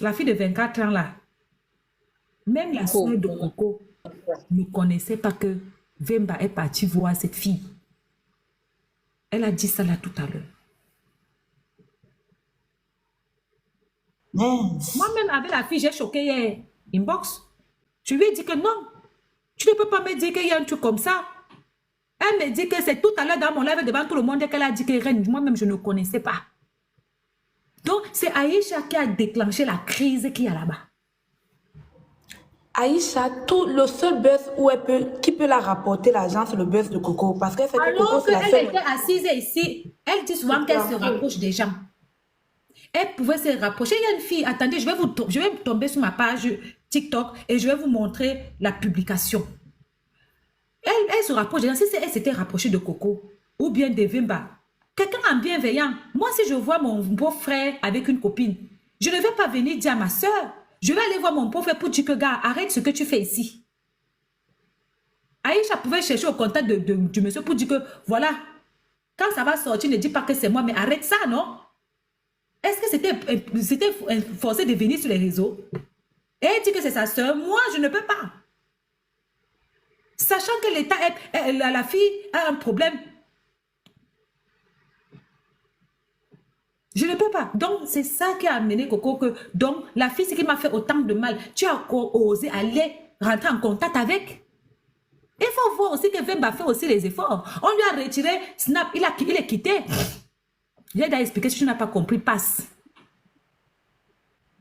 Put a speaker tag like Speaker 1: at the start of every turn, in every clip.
Speaker 1: la fille de 24 ans là, même la soeur de Coco ne connaissait pas que Vemba est parti voir cette fille. Elle a dit ça là tout à l'heure. Moi-même, avec la fille, j'ai choqué hier, inbox. Je lui ai dit que non, tu ne peux pas me dire qu'il y a un truc comme ça. Elle me dit que c'est tout à l'heure dans mon live devant tout le monde qu'elle a dit que Reine, moi-même, je ne connaissais pas. Donc, c'est Aïcha qui a déclenché la crise qu'il y a là-bas.
Speaker 2: Aïcha, le seul buzz qui peut la rapporter l'argent, c'est le buzz de Coco. Parce qu'elle fait que Coco,
Speaker 1: Alors qu'elle était assise ici, elle dit souvent qu'elle se rapproche des gens. Elle pouvait se rapprocher. Il y a une fille, attendez, je vais tomber sur ma page TikTok et je vais vous montrer la publication. Elle se rapproche des gens. Si elle s'était rapprochée de Coco ou bien de Vemba, quelqu'un en bienveillant, moi si je vois mon beau-frère avec une copine, je ne vais pas venir dire à ma soeur, je vais aller voir mon beau-frère pour dire que gars, arrête ce que tu fais ici. Aïcha pouvait chercher au contact du monsieur pour dire que voilà, quand ça va sortir, ne dis pas que c'est moi, mais arrête ça, non? Est-ce que c'était forcé de venir sur les réseaux? Et elle dit que c'est sa soeur. Moi, je ne peux pas. Sachant que l'État, la fille a un problème. Je ne peux pas. Donc, c'est ça qui a amené Coco. Donc, la fille, c'est qui m'a fait autant de mal. Tu as osé aller rentrer en contact avec. Il faut voir aussi que Vemba fait aussi les efforts. On lui a retiré Snap. Il est quitté. J'ai déjà expliqué, si tu n'as pas compris, passe.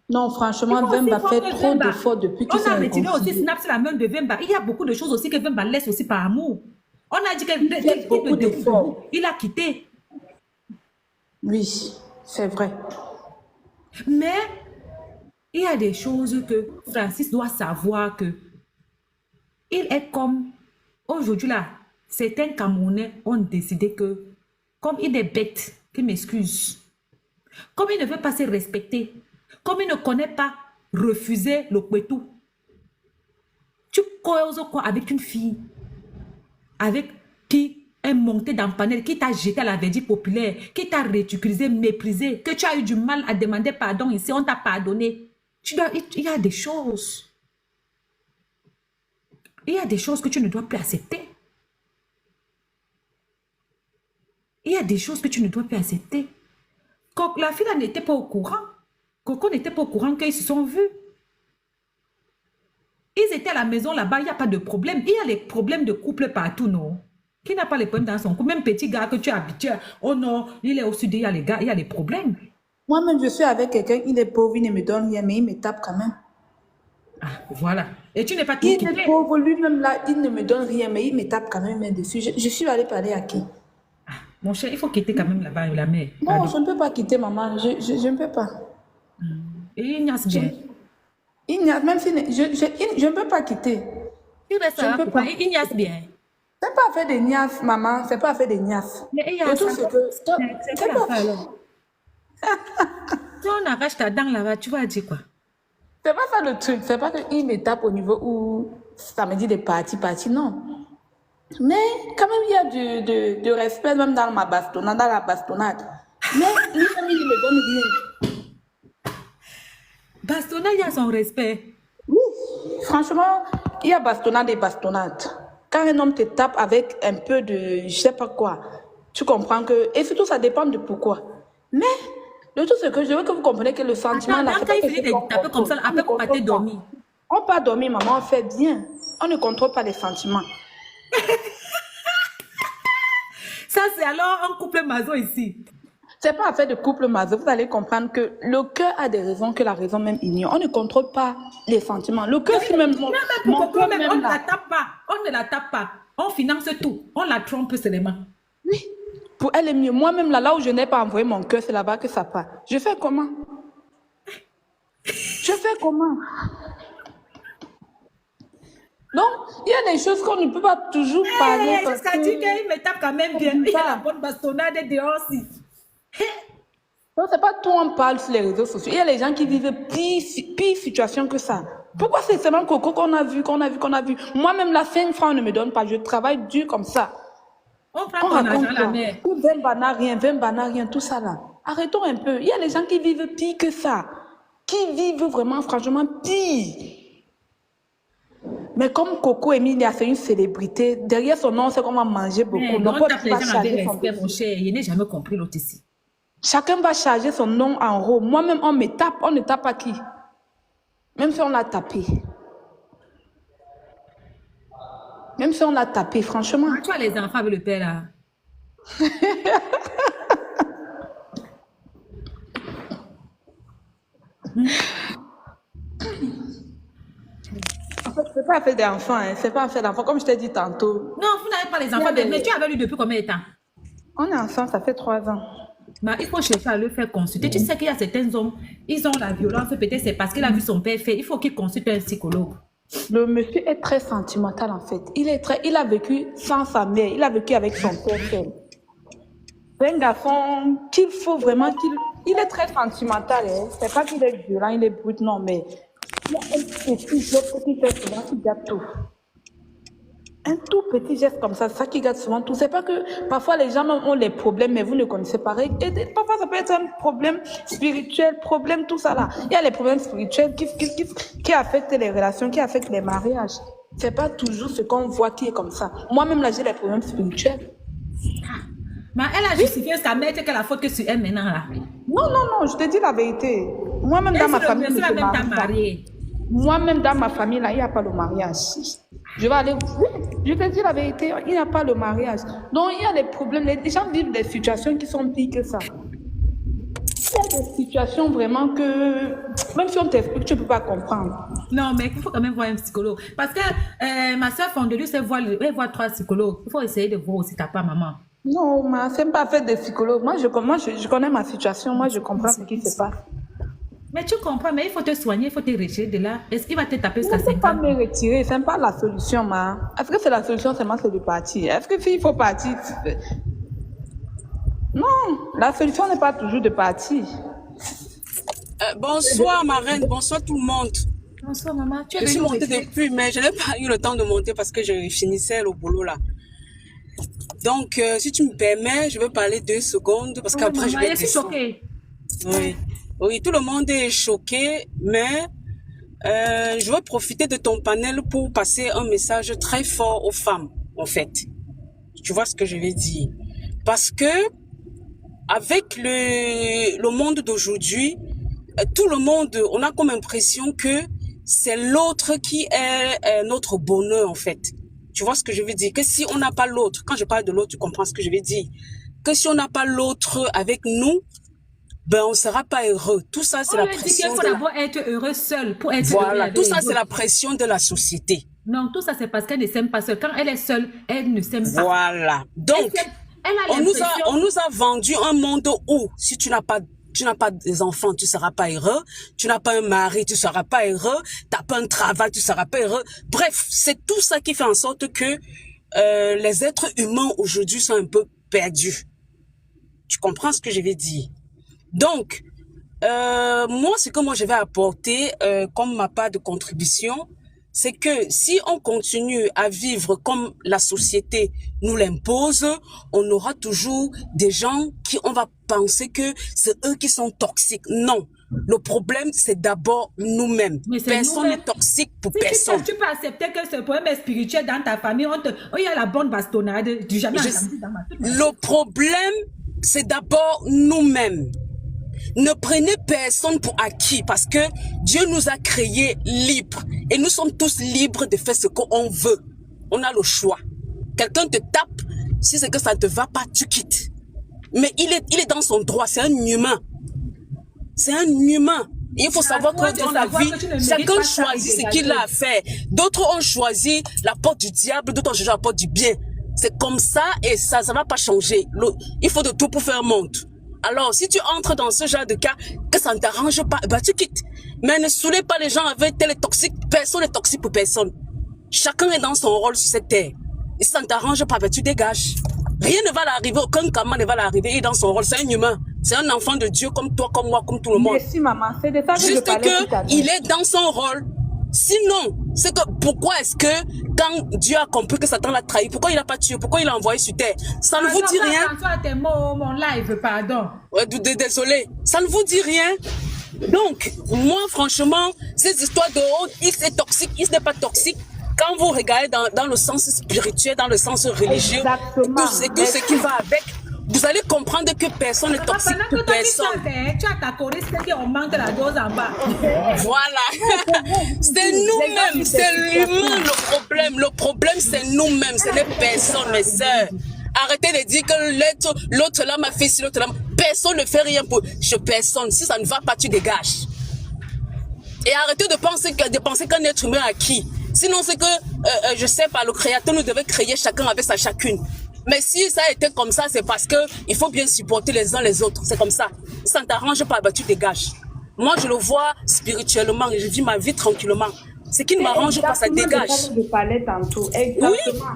Speaker 2: Non, franchement, Vemba fait trop d'efforts depuis qu'il s'est
Speaker 1: On a retiré aussi Snap sur la main de Vemba. Il y a beaucoup de choses aussi que Vemba laisse aussi par amour. On a dit qu'il fait beaucoup d'efforts. Il a quitté.
Speaker 2: Oui, c'est vrai.
Speaker 1: Mais il y a des choses que Francis doit savoir que il est comme aujourd'hui là, certains Camerounais ont décidé que comme il est bête, qu'il m'excuse, comme il ne veut pas se respecter, comme il ne connaît pas refuser le kwetou, tu causes quoi avec une fille avec qui est montée dans le panel, qui t'a jeté à la verdict populaire, qui t'a ridiculisé, méprisé, que tu as eu du mal à demander pardon ici, on t'a pardonné. Il y a des choses. Il y a des choses que tu ne dois plus accepter. Il y a des choses que tu ne dois plus accepter. Quand la fille n'était pas au courant, Coco n'était pas au courant qu'ils se sont vus. Ils étaient à la maison là-bas, il n'y a pas de problème. Il y a les problèmes de couple partout, non? Qui n'a pas les problèmes dans son couple? Même petit gars que tu es habitué, oh non, il est au sud, il y a les gars, il y a les problèmes.
Speaker 2: Moi-même, je suis avec quelqu'un, il est pauvre, il ne me donne rien, mais il me tape quand même.
Speaker 1: Ah, voilà. Et tu n'es pas tout
Speaker 2: Il est pauvre, lui-même là, il ne me donne rien, mais il me tape quand même dessus. Je suis allée parler à qui?
Speaker 1: Ah, mon cher, il faut quitter quand même là-bas, la mère.
Speaker 2: Non, je ne peux pas quitter maman, je ne peux pas.
Speaker 1: Et il niaise bien.
Speaker 2: Il niaise, même si je ne peux pas quitter.
Speaker 1: Il reste là, pourquoi? Il niaise bien.
Speaker 2: C'est pas faire des niafs, maman, c'est pas faire des niafs.
Speaker 1: Mais il y a
Speaker 2: tout
Speaker 1: ça.
Speaker 2: ce que...
Speaker 1: C'est quoi l'affaire alors? Si on arrache ta dent là-bas, tu vas dire quoi?
Speaker 2: C'est pas ça le truc, c'est pas qu'il me tape au niveau où ça me dit des parties, non. Mais quand même, il y a du respect même dans ma bastonnade, dans la bastonnade. Mais lui-même, il ne me donne rien.
Speaker 1: Bastonnade, il y a son respect.
Speaker 2: Oui, franchement, il y a bastonnade et bastonnade. Quand un homme te tape avec un peu de je sais pas quoi, tu comprends que... Et surtout, ça dépend de pourquoi. Mais le tout, c'est que je veux que vous compreniez que le sentiment...
Speaker 1: Attends, quand il finit de taper comme ça, après qu'on partait dormir.
Speaker 2: On peut dormir, maman, on fait bien. On ne contrôle pas les sentiments.
Speaker 1: Ça, c'est alors un couple maso ici.
Speaker 2: C'est pas affaire de couple maso. Vous allez comprendre que le cœur a des raisons que la raison même ignore. On ne contrôle pas les sentiments. Le cœur, si même...
Speaker 1: on ne la tape pas. On ne la tape pas. On finance tout. On la trompe seulement.
Speaker 2: Oui. Pour elle est mieux. Moi-même, là où je n'ai pas envoyé mon cœur, c'est là-bas que ça part. Je fais comment? Je fais comment? Donc, il y a des choses qu'on ne peut pas toujours parler.
Speaker 1: Jusqu'à dire qu'il me tape quand même bien. Il y a la bonne bastonnade dehors aussi.
Speaker 2: Donc, c'est pas tout on parle sur les réseaux sociaux. Il y a les gens qui vivent pire situation que ça. Pourquoi c'est seulement Coco qu'on a vu? Moi-même, la 5 francs, on ne me donne pas. Je travaille dur comme ça.
Speaker 1: On prend ton argent à la mer.
Speaker 2: Vemba n'a rien, tout ça là. Arrêtons un peu. Il y a les gens qui vivent pire que ça. qui vivent vraiment, franchement, pire. Mais comme Coco Emilia, c'est une célébrité, derrière son nom, c'est qu'on va manger beaucoup.
Speaker 1: Mais
Speaker 2: Donc,
Speaker 1: on tape
Speaker 2: on
Speaker 1: les
Speaker 2: va
Speaker 1: gens avec
Speaker 2: charger son
Speaker 1: respect, mon
Speaker 2: dossier.
Speaker 1: cher. Je n'ai jamais compris l'autre ici.
Speaker 2: Chacun va charger son nom en haut. Moi-même, on me tape, on ne tape pas qui. Même si on l'a tapé. Même si on l'a tapé, franchement.
Speaker 1: Tu as les enfants avec le père là.
Speaker 2: En fait, c'est pas affaire d'enfants, hein. C'est pas affaire d'enfants. Comme je t'ai dit tantôt,
Speaker 1: Non, vous n'avez pas les enfants, mais tu avais lu depuis combien de temps?
Speaker 2: on est ensemble, ça fait 3 ans.
Speaker 1: Mais il faut chercher à le faire consulter. Tu sais qu'il y a certains hommes, ils ont la violence, peut-être c'est parce qu'il a vu son père faire. Il faut qu'il consulte un psychologue.
Speaker 2: Le monsieur est très sentimental en fait. Il a vécu sans sa mère, il a vécu avec son père seul. C'est un garçon qu'il faut vraiment il est très sentimental. Hein. C'est pas qu'il est violent, il est brut, non, mais il y a un petit geste qu'il fait souvent qui gâte tout. Un tout petit geste comme ça, c'est ça qui gâte souvent tout. C'est pas que parfois les gens ont les problèmes, mais vous ne connaissez pas. Et parfois ça peut être un problème spirituel, problème tout ça là. Il y a les problèmes spirituels qui affectent les relations, qui affectent les mariages. C'est pas toujours ce qu'on voit qui est comme ça. Moi-même là, j'ai les problèmes spirituels.
Speaker 1: Mais elle a justifié sa mère qu'elle a faute que sur elle maintenant là.
Speaker 2: Non, non, non, je te dis la vérité. Moi-même dans ma famille,
Speaker 1: elle
Speaker 2: je
Speaker 1: même
Speaker 2: ne
Speaker 1: t'a
Speaker 2: marie pas.
Speaker 1: mariée.
Speaker 2: Moi-même dans ma famille là, il n'y a pas le mariage. Je vais aller. Oui, je te dis la vérité, il n'y a pas le mariage. Donc il y a des problèmes. Les gens vivent des situations qui sont pires que ça. Il y a des situations vraiment que, même si on t'explique, tu ne peux pas comprendre.
Speaker 1: Non, mais il faut quand même voir un psychologue. Parce que ma soeur Fondelus, elle voit 3 psychologues. Il faut essayer de voir aussi ta part, maman.
Speaker 2: Non, mais c'est pas fait de psychologue. Moi, je connais ma situation. Moi, je comprends ce qui se passe.
Speaker 1: Mais tu comprends, mais il faut te soigner, il faut te retirer de là. Est-ce qu'il va te taper jusqu'à
Speaker 2: Je ne peux
Speaker 1: 5
Speaker 2: pas
Speaker 1: ans?
Speaker 2: me retirer, ce n'est pas la solution, ma. Est-ce que c'est la solution seulement, c'est de partir? Est-ce que s'il faut partir? Non, la solution n'est pas toujours de partir.
Speaker 3: Bonsoir ma reine, bonsoir tout le monde.
Speaker 1: Bonsoir, maman. Tu es
Speaker 3: Je suis
Speaker 1: venue
Speaker 3: montée
Speaker 1: retirer.
Speaker 3: depuis, mais je n'ai pas eu le temps de monter parce que je finissais le boulot là. Donc, si tu me permets, je vais parler 2 secondes parce
Speaker 1: Oui,
Speaker 3: qu'après je
Speaker 1: maman,
Speaker 3: vais
Speaker 1: je suis
Speaker 3: descendre.
Speaker 1: choquée.
Speaker 3: Oui. Oui, tout le monde est choqué, mais je vais profiter de ton panel pour passer un message très fort aux femmes, en fait. Tu vois ce que je vais dire? Parce que avec le monde d'aujourd'hui, tout le monde, on a comme impression que c'est l'autre qui est notre bonheur, en fait. Tu vois ce que je veux dire? Que si on n'a pas l'autre, quand je parle de l'autre, tu comprends ce que je veux dire? Que si on n'a pas l'autre avec nous, ben on sera pas heureux. Tout ça, c'est
Speaker 1: On
Speaker 3: la
Speaker 1: lui dit qu'il
Speaker 3: pression
Speaker 1: faut
Speaker 3: de la...
Speaker 1: d'abord être heureux seul pour être heureux
Speaker 3: Voilà,
Speaker 1: avec
Speaker 3: tout
Speaker 1: les
Speaker 3: ça, c'est
Speaker 1: autres.
Speaker 3: la pression de la société.
Speaker 1: Non, tout ça, c'est parce qu'elle ne s'aime pas seule. Quand elle est seule, elle ne s'aime pas.
Speaker 3: Voilà.
Speaker 1: Elle,
Speaker 3: Donc,
Speaker 1: elle a
Speaker 3: on nous
Speaker 1: l'impression...
Speaker 3: a vendu un monde où, si tu n'as pas des enfants, tu seras pas heureux. Tu n'as pas un mari, tu seras pas heureux. T'as pas un travail, tu seras pas heureux. Bref, c'est tout ça qui fait en sorte que les êtres humains aujourd'hui sont un peu perdus. Tu comprends ce que je vais dire? Donc, moi, ce que moi je vais apporter comme ma part de contribution, c'est que si on continue à vivre comme la société nous l'impose, on aura toujours des gens qui, on va penser que c'est eux qui sont toxiques. Non. Le problème, c'est d'abord nous-mêmes.
Speaker 1: Mais c'est
Speaker 3: Personne
Speaker 1: nous-mêmes.
Speaker 3: n'est toxique pour
Speaker 1: Si
Speaker 3: personne.
Speaker 1: tu peux accepter que ce problème est spirituel dans ta famille, il y a la bonne bastonnade du jamais entendu dans toute ma vie.
Speaker 3: Le problème, c'est d'abord nous-mêmes. Ne prenez personne pour acquis parce que Dieu nous a créés libres et nous sommes tous libres de faire ce qu'on veut. On a le choix. Quelqu'un te tape, si c'est que ça ne te va pas, tu quittes. Mais il est dans son droit, c'est un humain. C'est un humain. Et il faut savoir que dans la vie, chacun choisit ce qu'il a à faire. D'autres ont choisi la porte du diable, d'autres ont choisi la porte du bien. C'est comme ça et ça ne va pas changer. Il faut de tout pour faire un monde. Alors, si tu entres dans ce genre de cas, que ça ne t'arrange pas, bah tu quittes. Mais ne saoulez pas les gens avec tel est toxique. Personne n'est toxique pour personne. Chacun est dans son rôle sur cette terre. Et si ça ne t'arrange pas, bah tu dégages. Rien ne va l'arriver, aucun karma ne va l'arriver. Il est dans son rôle, c'est un humain. C'est un enfant de Dieu comme toi, comme moi, comme tout le monde.
Speaker 2: Merci, maman. C'est de ça que je
Speaker 3: Juste
Speaker 2: parlais tout à l'heure.
Speaker 3: qu'il est dans son rôle. Sinon, c'est que pourquoi est-ce que quand Dieu a compris que Satan l'a trahi, pourquoi il n'a pas tué, pourquoi il l'a envoyé sur terre? Ça ne vous dit rien?
Speaker 1: Attention à tes mots, mon live, pardon.
Speaker 3: Ouais, désolé, ça ne vous dit rien? Donc, moi, franchement, ces histoires de oh, X est toxique, X n'est pas toxique, quand vous regardez dans le sens spirituel, dans le sens religieux,
Speaker 2: Exactement.
Speaker 3: et tout ce qui va avec, vous allez comprendre que personne n'est toxique
Speaker 1: Pendant
Speaker 3: pour
Speaker 1: que toi,
Speaker 3: personne.
Speaker 1: tu as ta choriste qui augmente la dose en bas.
Speaker 3: Voilà. C'est nous-mêmes, c'est l'humain le problème. Le problème, c'est nous-mêmes, ce n'est personne, mes sœurs. Arrêtez de dire que l'autre là m'a fait ci, l'autre là. Personne ne fait rien pour personne. Si ça ne va pas, tu dégages. Et arrêtez de penser qu'un être humain a qui. Sinon, c'est que, je sais pas, le créateur nous devait créer chacun avec sa chacune. Mais si ça a été comme ça, c'est parce que il faut bien supporter les uns les autres. C'est comme ça. Si ça ne t'arrange pas, bah, tu dégages. Moi, je le vois spirituellement et je vis ma vie tranquillement. Ce qui ne m'arrange pas, ça dégage.
Speaker 2: Je parlais tantôt. Exactement.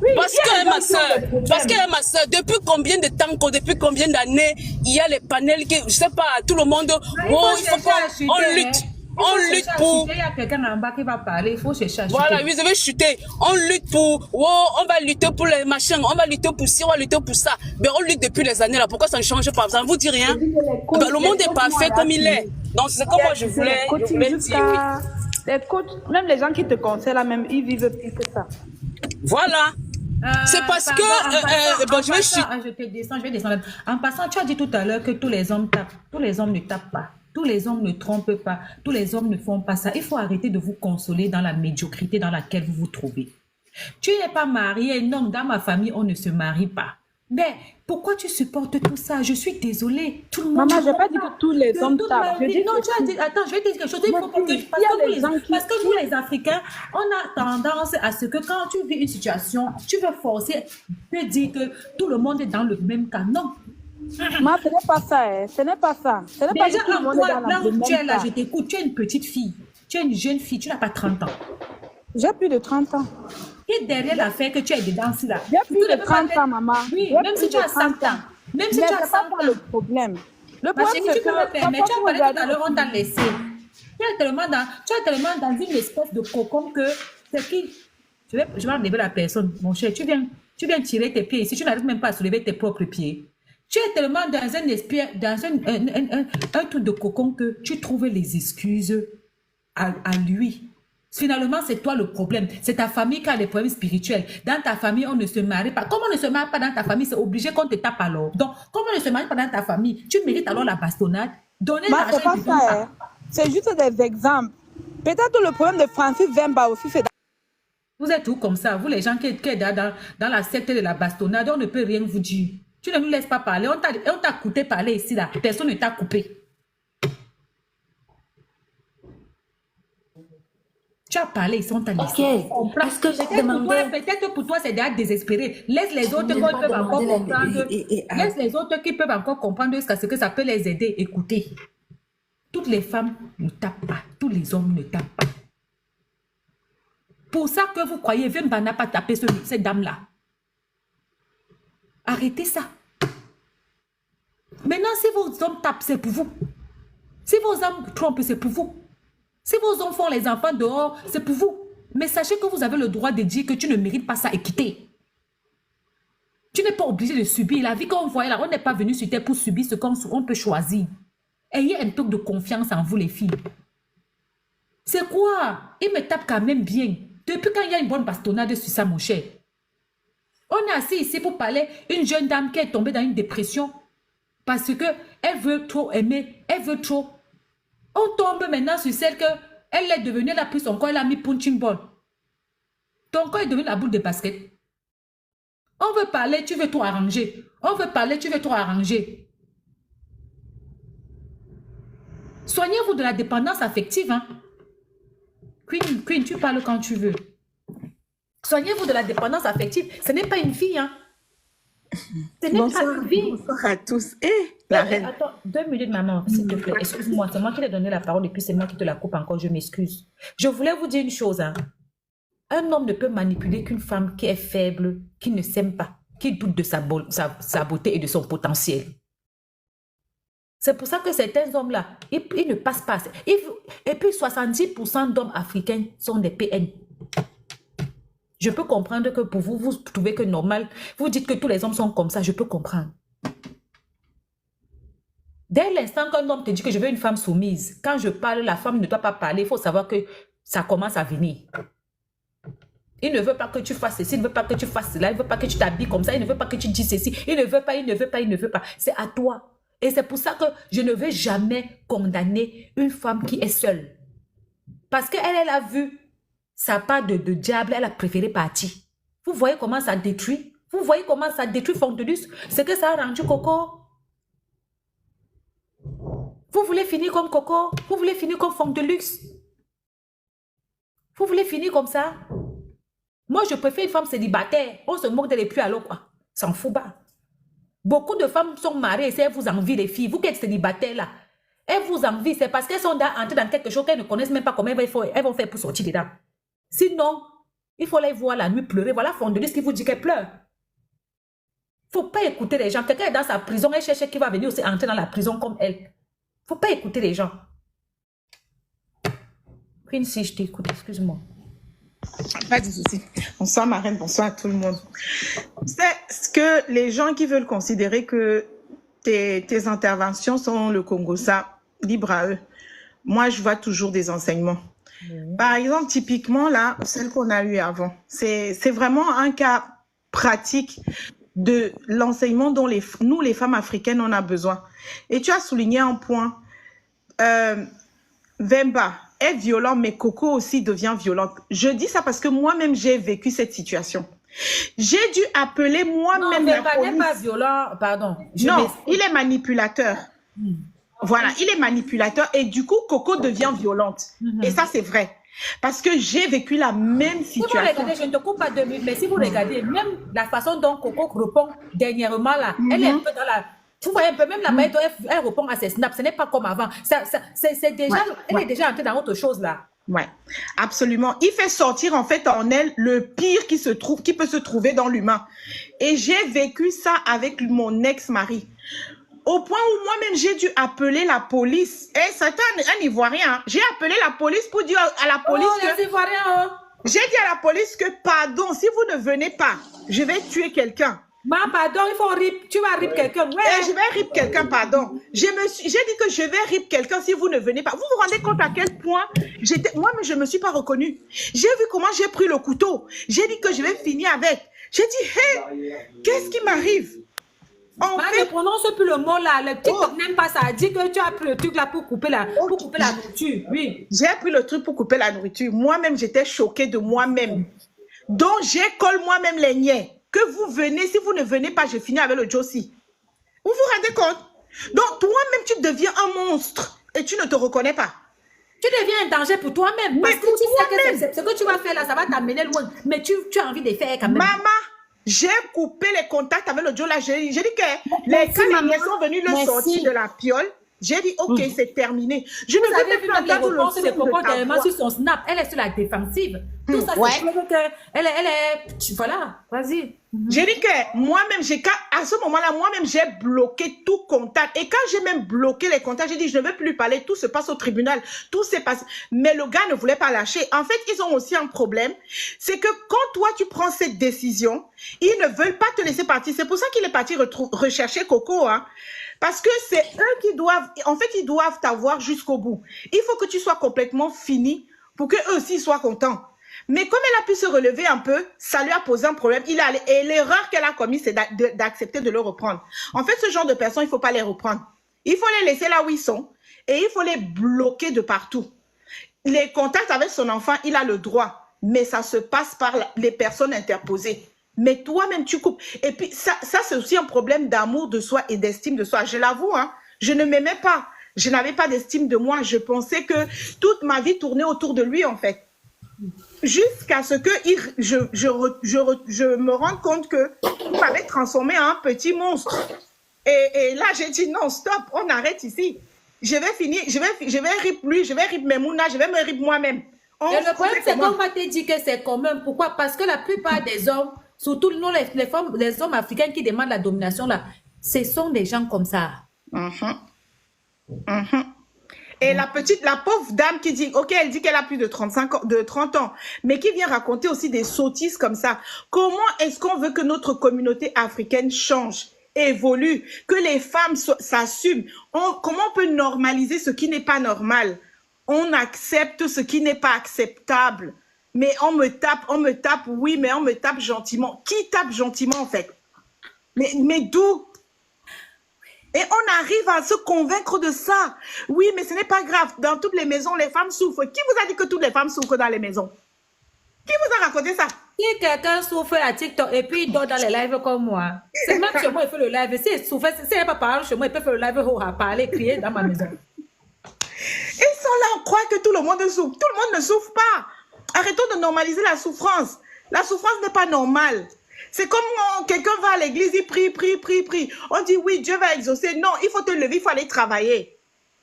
Speaker 3: Oui. Parce que ma soeur, depuis combien de temps, depuis combien d'années, il y a les panels qui, je sais pas, tout le monde, oh, il faut qu'on lutte. On lutte pour...
Speaker 1: Il y a quelqu'un en bas qui va parler, il faut chercher à chuter.
Speaker 3: Voilà, oui, je vais chuter. On lutte pour... Oh, on va lutter pour les machins, on va lutter pour ci, on va lutter pour ça. Mais on lutte depuis les années là, pourquoi ça ne change pas? Ça ne vous dit rien? Ben, le monde est parfait comme il est. Donc c'est comme moi je voulais dire.
Speaker 2: Les coachs, même les gens qui te conseillent là, même, ils vivent plus que ça.
Speaker 3: Voilà. C'est parce que... bon, je vais chuter.
Speaker 1: Je vais descendre. En passant, tu as dit tout à l'heure que tous les hommes tapent. Tous les hommes ne tapent pas. Tous les hommes ne trompent pas. Tous les hommes ne font pas ça. Il faut arrêter de vous consoler dans la médiocrité dans laquelle vous vous trouvez. Tu n'es pas marié. Non, dans ma famille, on ne se marie pas. Mais pourquoi tu supportes tout ça? Je suis désolée. Tout le monde...
Speaker 2: Maman, je n'ai pas dit que tous les hommes tapent.
Speaker 1: Non, tu as dit... Attends, je vais te dire quelque chose. Parce que nous, les Africains, on a tendance à ce que quand tu vis une situation, tu veux forcer, te dire que tout le monde est dans le même cas. Non.
Speaker 2: Maman, ce n'est pas ça. Hein. Ce n'est pas ça. Ce n'est pas
Speaker 1: déjà,
Speaker 2: tout le monde est dans
Speaker 1: là
Speaker 2: le
Speaker 1: où tu es
Speaker 2: même
Speaker 1: là,
Speaker 2: cas.
Speaker 1: je t'écoute. Tu es une petite fille. Tu es une jeune fille. Tu n'as pas 30 ans.
Speaker 2: J'ai plus de 30 ans.
Speaker 1: Et derrière l'affaire que tu es dedans, si là.
Speaker 2: J'ai plus de 30 ans, maman.
Speaker 1: Oui, même si tu as 100 ans. Même si tu as 100 ans.
Speaker 2: C'est pas le problème. Le
Speaker 1: Ma
Speaker 2: problème,
Speaker 1: chérie,
Speaker 2: c'est
Speaker 1: tu peux me permettre. Tu as parlé tout à l'heure, on t'a laissé. Tu es tellement dans une espèce de cocon que c'est qui... Je vais enlever la personne, mon cher. Tu viens tirer tes pieds ici. Tu n'arrives même pas à soulever tes propres pieds. Tu es tellement dans un truc de cocon que tu trouves les excuses à lui. Finalement, c'est toi le problème. C'est ta famille qui a des problèmes spirituels. Dans ta famille, on ne se marie pas. Comme on ne se marie pas dans ta famille, c'est obligé qu'on te tape alors. Donc, comme on ne se marie pas dans ta famille, tu mérites alors la bastonnade. Donner l'argent.
Speaker 2: C'est pas ça, hein. C'est juste des exemples. Peut-être le problème de Francis Vemba aussi, c'est...
Speaker 1: Vous êtes où comme ça? Vous, les gens qui êtes dans la secte de la bastonnade, on ne peut rien vous dire. Tu ne nous laisses pas parler. On t'a coupé parler ici, là. Personne ne t'a coupé. Tu as parlé, ils sont à laisser.
Speaker 4: Ok. Est-ce que j'ai demandé...
Speaker 1: Peut-être pour toi, c'est déjà désespéré. Laisse les autres qui peuvent encore comprendre. Laisse les autres qui peuvent encore comprendre ce que ça peut les aider. Écoutez. Toutes les femmes ne tapent pas. Tous les hommes ne tapent pas. Pour ça que vous croyez, Vemba n'a pas tapé cette dame-là. Arrêtez ça. Maintenant, si vos hommes tapent, c'est pour vous. Si vos hommes trompent, c'est pour vous. Si vos hommes font les enfants dehors, c'est pour vous. Mais sachez que vous avez le droit de dire que tu ne mérites pas ça et quitter. Tu n'es pas obligé de subir. La vie qu'on voit là, on n'est pas venu sur terre pour subir ce qu'on peut choisir. Ayez un peu de confiance en vous, les filles. C'est quoi? Il me tape quand même bien. Depuis quand il y a une bonne bastonnade sur ça, mon cher? On est assis ici pour parler d'une jeune dame qui est tombée dans une dépression parce qu'elle veut trop aimer, elle veut trop. On tombe maintenant sur celle que elle est devenue, elle a pris son corps, elle a mis punching ball. Ton corps est devenu la boule de basket. On veut parler, tu veux tout arranger. On veut parler, tu veux tout arranger. Soignez-vous de la dépendance affective. Hein? Queen, tu parles quand tu veux. Soignez-vous de la dépendance affective. Ce n'est pas une fille. Hein? Ce n'est pas une fille.
Speaker 4: Bonsoir à tous. La reine.
Speaker 1: Attends, 2 minutes, maman, s'il te plaît. Excuse-moi, c'est moi qui t'ai donné la parole et puis c'est moi qui te la coupe encore. Je m'excuse. Je voulais vous dire une chose. Hein. Un homme ne peut manipuler qu'une femme qui est faible, qui ne s'aime pas, qui doute de sa beauté et de son potentiel. C'est pour ça que certains hommes-là, ils ne passent pas. Et puis 70% d'hommes africains sont des PN. Je peux comprendre que pour vous, vous trouvez que normal. Vous dites que tous les hommes sont comme ça, je peux comprendre. Dès l'instant qu'un homme te dit que je veux une femme soumise, quand je parle, la femme ne doit pas parler. Il faut savoir que ça commence à venir. Il ne veut pas que tu fasses ceci, il ne veut pas que tu fasses cela, il ne veut pas que tu t'habilles comme ça, il ne veut pas que tu dises ceci, il ne veut pas, il ne veut pas, il ne veut pas. C'est à toi. Et c'est pour ça que je ne vais jamais condamner une femme qui est seule. Parce qu'elle, elle a vu sa part de diable, elle a préféré partir. Vous voyez comment ça détruit? Vous voyez comment ça détruit Fondelus? C'est que ça a rendu Coco. Vous voulez finir comme Coco? Vous voulez finir comme Fondelux? Vous voulez finir comme ça? Moi, je préfère une femme célibataire. On se moque d'elle plus alors quoi. S'en fout pas. Beaucoup de femmes sont mariées et elles vous envient les filles. Vous qui êtes célibataire là, elles vous envient. C'est parce qu'elles sont entrées dans quelque chose qu'elles ne connaissent même pas comment elles vont faire pour sortir dedans. Sinon, il faut les voir la nuit pleurer. Voilà Fondelus qui vous dit qu'elle pleure. Il ne faut pas écouter les gens. Quelqu'un est dans sa prison, elle cherche qui va venir aussi entrer dans la prison comme elle. Il ne faut pas écouter les gens. Quincy, je t'écoute, excuse-moi.
Speaker 5: Pas de souci. Bonsoir ma reine, bonsoir à tout le monde. C'est ce que les gens qui veulent considérer que tes interventions sont le Congo, ça, libre à eux. Moi, je vois toujours des enseignements. Par exemple, typiquement, là, celle qu'on a eue avant, c'est vraiment un cas pratique de l'enseignement dont nous, les femmes africaines, on a besoin. Et tu as souligné un point. Vemba est violent, mais Coco aussi devient violente. Je dis ça parce que moi-même, j'ai vécu cette situation. J'ai dû appeler moi-même la police.
Speaker 1: Non, n'est pas violent, pardon.
Speaker 5: Non, il est manipulateur. Voilà, il est manipulateur et du coup, Coco devient violente. Et ça, c'est vrai. Parce que j'ai vécu la même situation.
Speaker 1: Si vous regardez, je ne te coupe pas 2 minutes, mais si vous regardez, même la façon dont Coco répond dernièrement là, elle est un peu dans la... Vous voyez un peu, même la manière dont elle répond à ses snaps, ce n'est pas comme avant. C'est déjà, elle est déjà entrée dans autre chose là.
Speaker 5: Ouais, absolument. Il fait sortir en fait en elle le pire qui peut se trouver dans l'humain. Et j'ai vécu ça avec mon ex-mari. Au point où moi-même, j'ai dû appeler la police. Et c'était un Ivoirien. Hein. J'ai appelé la police pour dire à la police
Speaker 1: les Ivoiriens,
Speaker 5: J'ai dit à la police que, pardon, si vous ne venez pas, je vais tuer quelqu'un.
Speaker 1: Pardon, il faut rip. Tu vas rip quelqu'un. Ouais.
Speaker 5: Je vais rip quelqu'un, pardon. J'ai dit que je vais rip quelqu'un si vous ne venez pas. Vous vous rendez compte à quel point moi-même, je ne me suis pas reconnue. J'ai vu comment j'ai pris le couteau. J'ai dit que je vais finir avec. J'ai dit, hé, qu'est-ce qui m'arrive?
Speaker 1: Ne prononce plus le mot là. Le TikTok n'aime pas ça. Dis que tu as pris le truc là pour couper la nourriture. Oui.
Speaker 5: J'ai pris le truc pour couper la nourriture. Moi-même, j'étais choquée de moi-même. Donc, j'école moi-même les niais. Que vous venez, si vous ne venez pas, je finis avec le Josie. Vous vous rendez compte? Donc, toi-même, tu deviens un monstre et tu ne te reconnais pas.
Speaker 1: Tu deviens un danger pour toi-même. Parce que tu sais que ce que tu vas faire là, ça va t'amener loin. Mais tu as envie de faire quand même.
Speaker 5: Maman, j'ai coupé les contacts avec le Joe là. J'ai dit que les niais sont venus le sortir de la piole. J'ai dit, ok, c'est terminé. Je ne veux plus entendre le son de ta voix.
Speaker 1: Sur son snap, elle est sur la défensive. Tout ça, c'est que elle est... Voilà, vas-y.
Speaker 5: J'ai dit que moi-même, à ce moment-là, moi-même, j'ai bloqué tout contact. Et quand j'ai même bloqué les contacts, j'ai dit, je ne veux plus parler. Tout se passe au tribunal. Tout s'est passé. Mais le gars ne voulait pas lâcher. En fait, ils ont aussi un problème. C'est que quand toi, tu prends cette décision, ils ne veulent pas te laisser partir. C'est pour ça qu'il est parti rechercher Coco, hein. Parce que c'est eux qui doivent, en fait, ils doivent t'avoir jusqu'au bout. Il faut que tu sois complètement fini pour qu'eux aussi soient contents. Mais comme elle a pu se relever un peu, ça lui a posé un problème. Et l'erreur qu'elle a commise, c'est d'accepter de le reprendre. En fait, ce genre de personnes, il ne faut pas les reprendre. Il faut les laisser là où ils sont et il faut les bloquer de partout. Les contacts avec son enfant, il a le droit, mais ça se passe par les personnes interposées. Mais toi-même, tu coupes. Et puis, ça c'est aussi un problème d'amour de soi et d'estime de soi. Je l'avoue, hein, je ne m'aimais pas. Je n'avais pas d'estime de moi. Je pensais que toute ma vie tournait autour de lui, en fait. Jusqu'à ce que je me rende compte qu'il m'avait transformé en un petit monstre. Et là, j'ai dit, non, stop, on arrête ici. Je vais finir, je vais rip lui, je vais rip Memouna, je vais me rip moi-même.
Speaker 1: Et le problème, c'est qu'on va te dire que c'est commun. Pourquoi? Parce que la plupart des hommes, surtout nous, les hommes africains qui demandent la domination, là, ce sont des gens comme ça.
Speaker 5: Et la pauvre dame qui dit, ok, elle dit qu'elle a plus de 30 ans, mais qui vient raconter aussi des sottises comme ça. Comment est-ce qu'on veut que notre communauté africaine change? évolue, que les femmes s'assument. Comment on peut normaliser ce qui n'est pas normal? On accepte ce qui n'est pas acceptable. Mais on me tape, oui, mais on me tape gentiment. Qui tape gentiment, en fait? Mais d'où? Et on arrive à se convaincre de ça. Oui, mais ce n'est pas grave. Dans toutes les maisons, les femmes souffrent. Qui vous a dit que toutes les femmes souffrent dans les maisons? Qui vous a raconté ça?
Speaker 1: Si quelqu'un souffre à TikTok et puis il dort dans les lives comme moi, c'est même chez moi, il fait le live. Si il souffre, si il n'est pas parler chez moi, il peut faire le live, parler, crier dans ma maison.
Speaker 5: Ils sont là, on croit que tout le monde souffre. Tout le monde ne souffre pas. Arrêtons de normaliser la souffrance. La souffrance n'est pas normale. C'est comme quelqu'un va à l'église, il prie. On dit oui, Dieu va exaucer. Non, il faut te lever, il faut aller travailler.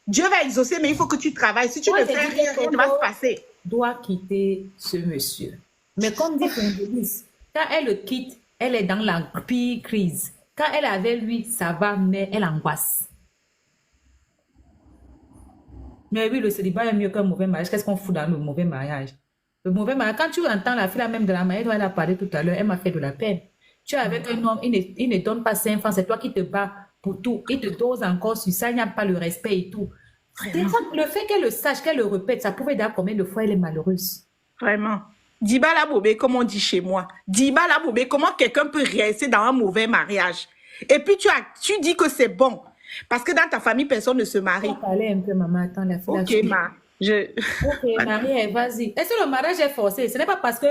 Speaker 5: Dieu va exaucer, mais il faut que tu travailles. Si tu ne fais rien, rien ne va se passer.
Speaker 1: Doit quitter ce monsieur. Mais comme dit Fondelis, quand elle le quitte, elle est dans la pire crise. Quand elle est avec lui, ça va, mais elle angoisse. Mais oui, le célibat est mieux qu'un mauvais mariage. Qu'est-ce qu'on fout dans le mauvais mariage? Le mauvais mariage, quand tu entends la fille là même de la mariée dont elle a parlé tout à l'heure, elle m'a fait de la peine. Tu es avec un homme, il ne donne pas 5 francs, c'est toi qui te bats pour tout. Il te dose encore sur ça, il n'y a pas le respect et tout. Le fait qu'elle le sache, qu'elle le répète, ça pouvait dire combien de fois elle est malheureuse.
Speaker 5: Vraiment. Dibala Bobé, comme on dit chez moi. Dibala Bobé, comment quelqu'un peut rester dans un mauvais mariage? Et puis tu dis que c'est bon. Parce que dans ta famille, personne ne se marie.
Speaker 1: On va parler un peu, maman. Attends, la fille.
Speaker 5: Ok, ma.
Speaker 1: Ok, Marie, vas-y. Est-ce que le mariage est forcé? Ce n'est pas parce que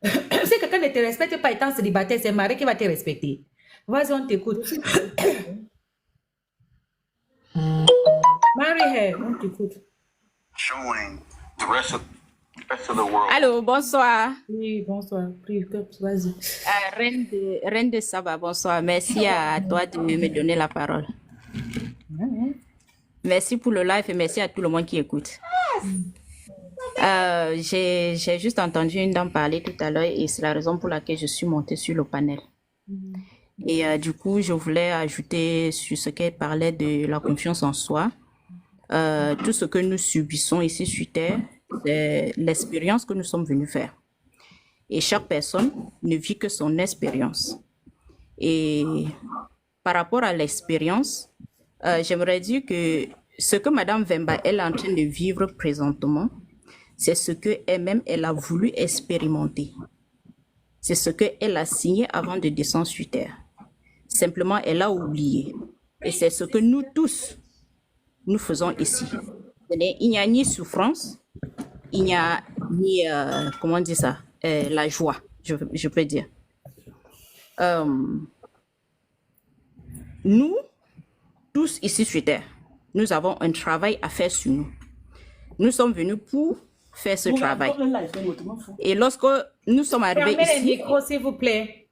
Speaker 1: si quelqu'un ne te respecte pas étant célibataire, c'est Marie qui va te respecter. Vas-y, on t'écoute. Marie, on t'écoute.
Speaker 6: Showing the rest of the world.
Speaker 4: Allô, bonsoir.
Speaker 1: Oui, bonsoir. Vas-y.
Speaker 4: Reine de Saba, bonsoir. Merci à toi de me donner la parole. Merci pour le live et merci à tout le monde qui écoute. J'ai juste entendu une dame parler tout à l'heure et c'est la raison pour laquelle je suis montée sur le panel. Et du coup, je voulais ajouter sur ce qu'elle parlait de la confiance en soi. Tout ce que nous subissons ici sur Terre, c'est l'expérience que nous sommes venus faire. Et chaque personne ne vit que son expérience. Et par rapport à l'expérience, j'aimerais dire que ce que Madame Vemba elle est en train de vivre présentement, c'est ce qu'elle-même elle a voulu expérimenter. C'est ce qu'elle a signé avant de descendre sur Terre. Simplement, elle a oublié. Et c'est ce que nous tous, nous faisons ici. Il n'y a ni souffrance, il n'y a ni, comment dire ça, la joie, je peux dire. Nous, tous ici sur Terre, nous avons un travail à faire sur nous. Nous sommes venus pour faire ce travail. Et lorsque nous sommes arrivés
Speaker 1: Fermez les
Speaker 4: ici,
Speaker 1: micros, s'il vous plaît.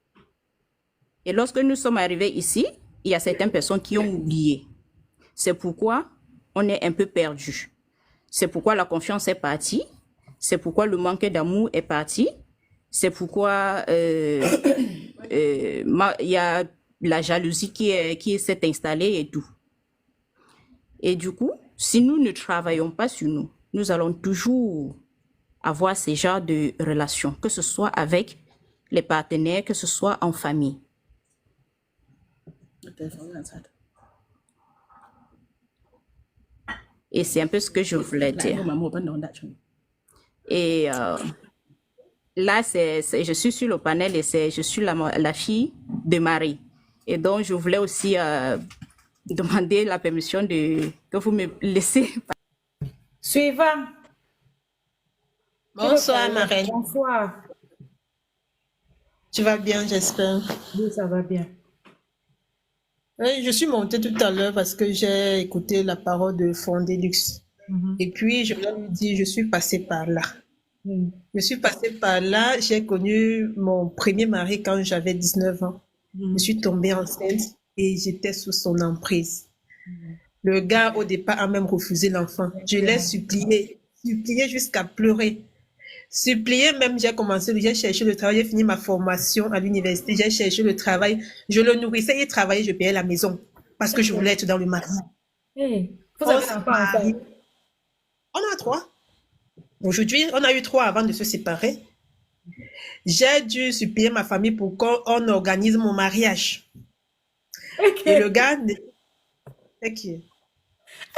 Speaker 4: et lorsque nous sommes arrivés ici, il y a certaines personnes qui ont oublié. C'est pourquoi on est un peu perdu. C'est pourquoi la confiance est partie. C'est pourquoi le manque d'amour est parti. C'est pourquoi il y a la jalousie qui s'est installée et tout. Et du coup, si nous ne travaillons pas sur nous, nous allons toujours avoir ces genres de relations, que ce soit avec les partenaires, que ce soit en famille. Et c'est un peu ce que je voulais dire. Et là, je suis sur le panel et je suis la fille de Marie. Et donc, je voulais aussi demander la permission que vous me laissez.
Speaker 1: Suivant.
Speaker 7: Bonsoir, ma reine.
Speaker 1: Bonsoir.
Speaker 7: Tu vas bien, j'espère.
Speaker 1: Oui, ça va bien.
Speaker 7: Oui, je suis montée tout à l'heure parce que j'ai écouté la parole de Fondelux. Et puis, je voulais lui dire, je suis passée par là. Je suis passée par là. J'ai connu mon premier mari quand j'avais 19 ans. Je suis tombée enceinte et j'étais sous son emprise. Le gars, au départ, a même refusé l'enfant. Je l'ai supplié jusqu'à pleurer. Supplié même, j'ai cherché le travail, j'ai fini ma formation à l'université, j'ai cherché le travail, je le nourrissais, il travaillait, je payais la maison parce que je voulais être dans le mariage.
Speaker 1: Vous avez un enfant ensemble?
Speaker 7: On a 3. Aujourd'hui, on a eu 3 avant de se séparer. J'ai dû supplier ma famille pour qu'on organise mon mariage.
Speaker 1: Ok.
Speaker 7: Et le gars, ok.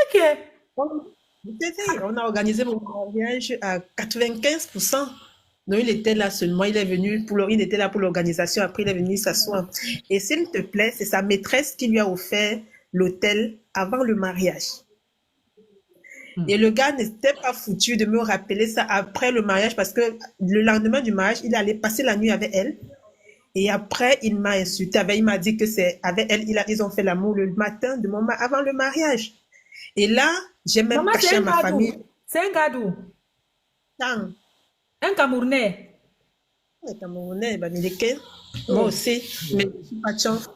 Speaker 1: Ok.
Speaker 7: On a organisé mon mariage à 95%. Donc, il était là seulement, il est venu il était là pour l'organisation, après il est venu s'asseoir. Et s'il te plaît, c'est sa maîtresse qui lui a offert l'hôtel avant le mariage. Et le gars n'était pas foutu de me rappeler ça après le mariage parce que le lendemain du mariage, il allait passer la nuit avec elle. Et après, il m'a insulté. Il m'a dit que c'est avec elle, ils ont fait l'amour le matin avant le mariage. Et là, j'ai même
Speaker 1: Maman,
Speaker 7: caché
Speaker 1: c'est
Speaker 7: à
Speaker 1: un
Speaker 7: ma
Speaker 1: gars
Speaker 7: famille.
Speaker 1: d'où? C'est un gars d'où?
Speaker 7: Tant,
Speaker 1: Un Camerounais.
Speaker 7: les Camerounais, Bamileke, moi aussi, mais je suis pas de chance.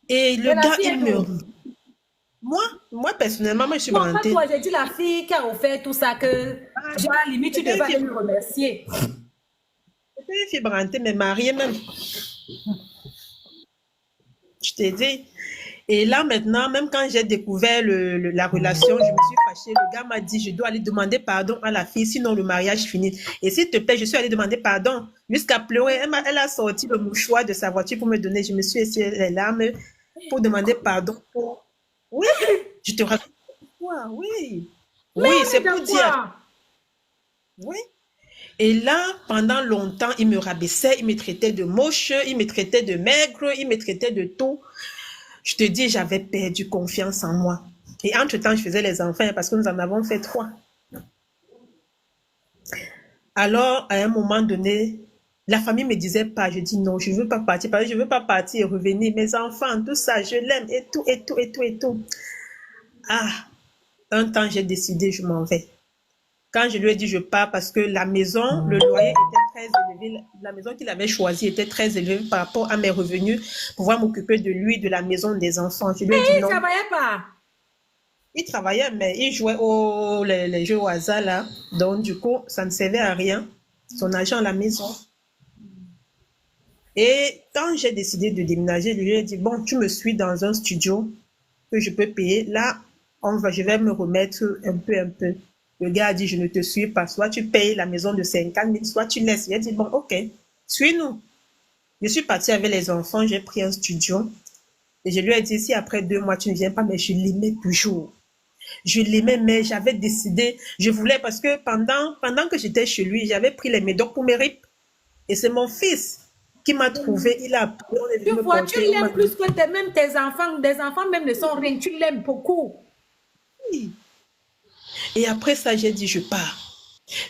Speaker 7: Et
Speaker 1: Et
Speaker 7: le
Speaker 1: la
Speaker 7: gars,
Speaker 1: fille est
Speaker 7: il me...
Speaker 1: d'où?
Speaker 7: Moi, personnellement, moi, je suis
Speaker 1: Non, pas
Speaker 7: brantée.
Speaker 1: toi, j'ai dit la fille qui a offert tout ça que, genre, à la limite, tu
Speaker 7: C'était une
Speaker 1: devais aller
Speaker 7: fille
Speaker 1: lui remercier.
Speaker 7: c'était une fille brantée, mais mariée même. Je t'ai dit. Et là, maintenant, même quand j'ai découvert la relation, je me suis fâchée. Le gars m'a dit, je dois aller demander pardon à la fille, sinon le mariage finit. Et s'il te plaît, je suis allée demander pardon jusqu'à pleurer. Elle a sorti le mouchoir de sa voiture pour me donner. Je me suis essuyé les larmes pour demander pardon. Oui, je te raconte. Oui,
Speaker 1: Mais
Speaker 7: oui,
Speaker 1: on
Speaker 7: c'est
Speaker 1: est
Speaker 7: pour
Speaker 1: dans
Speaker 7: dire.
Speaker 1: quoi?
Speaker 7: Oui. Et là, pendant longtemps, il me rabaissait, il me traitait de moche, il me traitait de maigre, il me traitait de tout. Je te dis, j'avais perdu confiance en moi. Et entre-temps, je faisais les enfants parce que nous en avons fait 3. Alors, à un moment donné, la famille me disait pas. Je dis non, je ne veux pas partir. Parce que je ne veux pas partir et revenir. Mes enfants, tout ça, je l'aime et tout, et tout, et tout, et tout. Ah, un temps, j'ai décidé, je m'en vais. Quand je lui ai dit je pars parce que la maison, le loyer était très élevé, la maison qu'il avait choisie était très élevée par rapport à mes revenus pour pouvoir m'occuper de lui, de la maison, des enfants. Je lui ai dit
Speaker 1: Il ne
Speaker 7: non.
Speaker 1: travaillait pas.
Speaker 7: Il travaillait, mais il jouait les jeux au hasard là. Donc, du coup, ça ne servait à rien. Son argent à la maison. Et quand j'ai décidé de déménager, je lui ai dit, bon, tu me suis dans un studio que je peux payer. Là, je vais me remettre un peu. Le gars a dit, je ne te suis pas. Soit tu payes la maison de 50 000, soit tu laisses. Il a dit, bon, ok, suis-nous. Je suis partie avec les enfants, j'ai pris un studio. Et je lui ai dit, si après 2 mois, tu ne viens pas, mais je l'aimais toujours. Je l'aimais, mais j'avais décidé, je voulais, parce que pendant que j'étais chez lui, j'avais pris les médocs pour mes ripes. Et c'est mon fils qui m'a trouvé, il a appris, on est venu
Speaker 1: Tu
Speaker 7: me
Speaker 1: vois, tu
Speaker 7: porter,
Speaker 1: l'aimes plus que même tes enfants. Des enfants même ne sont rien. Tu l'aimes beaucoup.
Speaker 7: Et après ça, j'ai dit, je pars.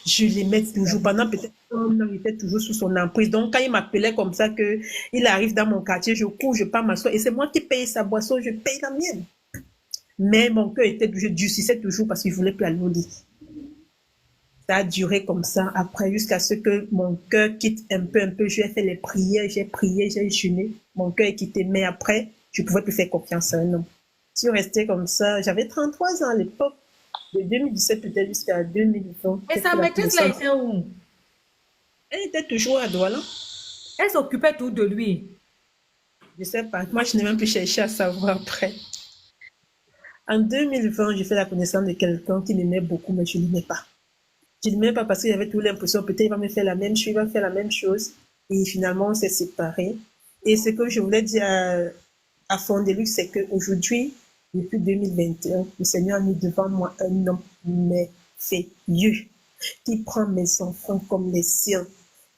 Speaker 7: Je l'aimais toujours. Pendant peut-être un an, il était toujours sous son emprise. Donc, quand il m'appelait comme ça, que il arrive dans mon quartier, je cours, je pars m'asseoir. Et c'est moi qui paye sa boisson, je paye la mienne. Mais mon cœur était, je durcissais toujours parce qu'il ne voulait plus aller au lit. Ça a duré comme ça, après, jusqu'à ce que mon cœur quitte un peu. J'ai fait les prières, j'ai prié, j'ai jeûné. Mon cœur est quitté, mais après, je ne pouvais plus faire confiance à un homme. Si je restais comme ça, j'avais 33 ans à l'époque, de 2017 peut-être jusqu'à 2020.
Speaker 1: Et sa maîtresse là était où?
Speaker 7: Elle était toujours à Douala.
Speaker 1: Elle s'occupait tout de lui.
Speaker 7: Je ne sais pas, moi je n'ai même plus cherché à savoir après. En 2020, j'ai fait la connaissance de quelqu'un qui m'aimait beaucoup, mais je ne l'aimais pas. Je ne l'aimais pas parce que j'avais toute l'impression peut-être il va me faire la même chose, il va faire la même chose. Et finalement, on s'est séparés. Et ce que je voulais dire à Fondelux, c'est qu'aujourd'hui, depuis 2021, le Seigneur a mis devant moi un homme merveilleux qui prend mes enfants comme les siens,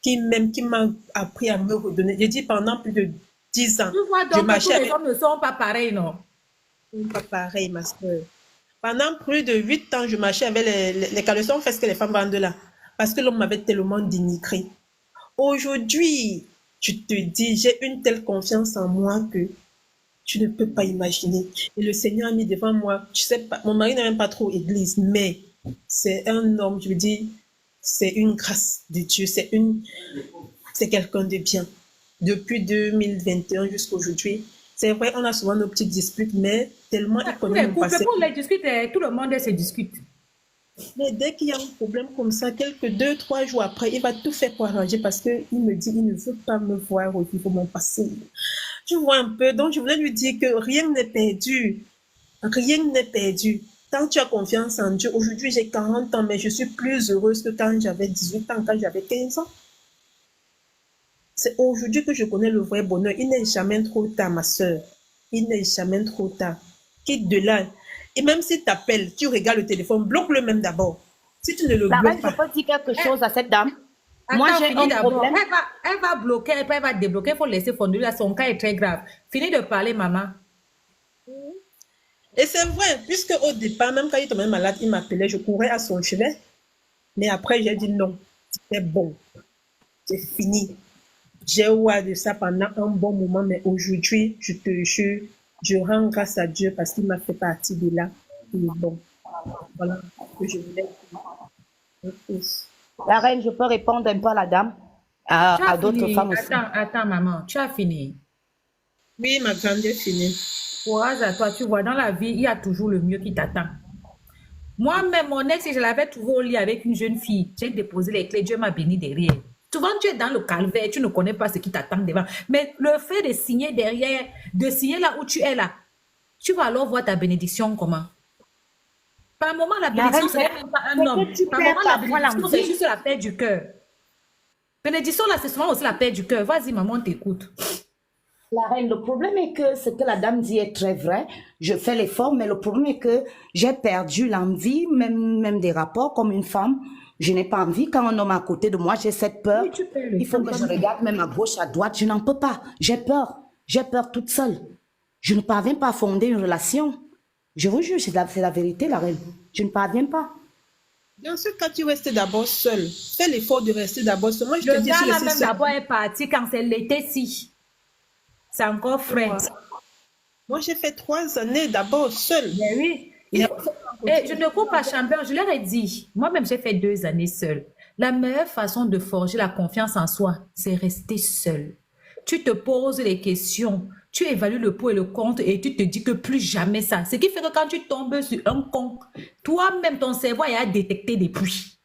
Speaker 7: qui m'a appris à me redonner. J'ai dit pendant plus de 10 ans,
Speaker 1: Tu vois
Speaker 7: je
Speaker 1: donc que tous
Speaker 7: marchais
Speaker 1: les hommes ne sont pas pareils, non?
Speaker 7: pas pareil, ma soeur. Pendant plus de 8 ans, je marchais avec les caleçons, fait ce que les femmes vendent là. Parce que l'homme m'avait tellement dénigré. Aujourd'hui, je te dis, j'ai une telle confiance en moi que tu ne peux pas imaginer. Et le Seigneur a mis devant moi, je sais pas, mon mari n'est même pas trop église, mais c'est un homme, je veux dire, c'est une grâce de Dieu, c'est quelqu'un de bien. Depuis 2021 jusqu'à aujourd'hui, c'est vrai, on a souvent nos petites disputes, mais tellement il connaît mon passé.
Speaker 1: Pour les disputes, tout le monde se discute.
Speaker 7: Mais dès qu'il y a un problème comme ça, quelques 2-3 jours après, il va tout faire pour arranger parce qu'il me dit il ne veut pas me voir revivre mon passé. Tu vois un peu, donc je voulais lui dire que rien n'est perdu. Rien n'est perdu. Quand tu as confiance en Dieu, aujourd'hui j'ai 40 ans, mais je suis plus heureuse que quand j'avais 18 ans, quand j'avais 15 ans. C'est aujourd'hui que je connais le vrai bonheur. Il n'est jamais trop tard, ma soeur. Il n'est jamais trop tard. Quitte de là. Et même s'il t'appelle, tu regardes le téléphone, bloque-le même d'abord. Si tu ne le
Speaker 8: La reine,
Speaker 7: bloques
Speaker 8: je
Speaker 7: pas.
Speaker 8: peux dire quelque chose à cette dame. Moi,
Speaker 1: Attends,
Speaker 8: j'ai
Speaker 1: finis
Speaker 8: un
Speaker 1: d'abord.
Speaker 8: problème.
Speaker 1: Elle va bloquer, elle va débloquer. Il faut laisser fondre. Là, son cas est très grave. Finis de parler, maman.
Speaker 7: Et c'est vrai, puisque au départ, même quand il tombait malade, il m'appelait, je courais à son chevet. Mais après, j'ai dit non, c'était bon. C'est fini. J'ai oué de ça pendant un bon moment, mais aujourd'hui, je te jure, je rends grâce à Dieu parce qu'il m'a fait partie de là. Et bon, voilà ce que je voulais dire.
Speaker 8: La reine, je peux répondre un peu à la dame,
Speaker 1: Tu
Speaker 8: à
Speaker 1: as
Speaker 8: d'autres
Speaker 1: fini.
Speaker 8: femmes aussi.
Speaker 1: Attends, maman. Tu as fini.
Speaker 7: Oui, ma grande, j'ai fini.
Speaker 1: Courage à toi. Tu vois, dans la vie, il y a toujours le mieux qui t'attend. Moi-même, mon ex, je l'avais trouvé au lit avec une jeune fille. J'ai déposé les clés. Dieu m'a béni derrière. Souvent, tu es dans le calvaire. Tu ne connais pas ce qui t'attend devant. Mais le fait de signer derrière, de signer là où tu es là, tu vas alors voir ta bénédiction comment? Par moment, la
Speaker 8: La
Speaker 1: bénédiction,
Speaker 8: reine,
Speaker 1: ce n'est même pas un
Speaker 8: c'est
Speaker 1: homme.
Speaker 8: que tu
Speaker 1: Par
Speaker 8: perds
Speaker 1: moment, la
Speaker 8: parfois
Speaker 1: bénédiction, c'est
Speaker 8: l'envie.
Speaker 1: juste la paix du cœur. Bénédiction, là, c'est souvent aussi la paix du cœur. Vas-y, maman, on t'écoute.
Speaker 8: La reine, le problème est que ce que la dame dit est très vrai. Je fais l'effort, mais le problème est que j'ai perdu l'envie, même des rapports comme une femme. Je n'ai pas envie. Quand un homme est à côté de moi, j'ai cette peur.
Speaker 1: Oui, tu perds le
Speaker 8: Il faut
Speaker 1: temps
Speaker 8: que je
Speaker 1: comme ça.
Speaker 8: regarde même à gauche, à droite. Je n'en peux pas. J'ai peur. J'ai peur toute seule. Je ne parviens pas à fonder une relation. Je vous jure, c'est la vérité, la reine. Je ne parviens pas.
Speaker 7: Dans ce cas, tu restes d'abord seul. Fais l'effort de rester d'abord seul. Moi, je te
Speaker 1: Le
Speaker 7: dis,
Speaker 1: gars
Speaker 7: je suis
Speaker 1: là
Speaker 7: restée
Speaker 1: même
Speaker 7: seule.
Speaker 1: d'abord est parti quand c'est l'été-ci. C'est encore frais.
Speaker 7: Moi, j'ai fait 3 années d'abord seule.
Speaker 1: Mais oui. Et je ne coupe pas champion, je leur ai dit. Moi-même, j'ai fait 2 années seule. La meilleure façon de forger la confiance en soi, c'est rester seule. Tu te poses les questions, tu évalues le pour et le contre et tu te dis que plus jamais ça. Ce qui fait que quand tu tombes sur un con, toi-même, ton cerveau a détecté des pluies.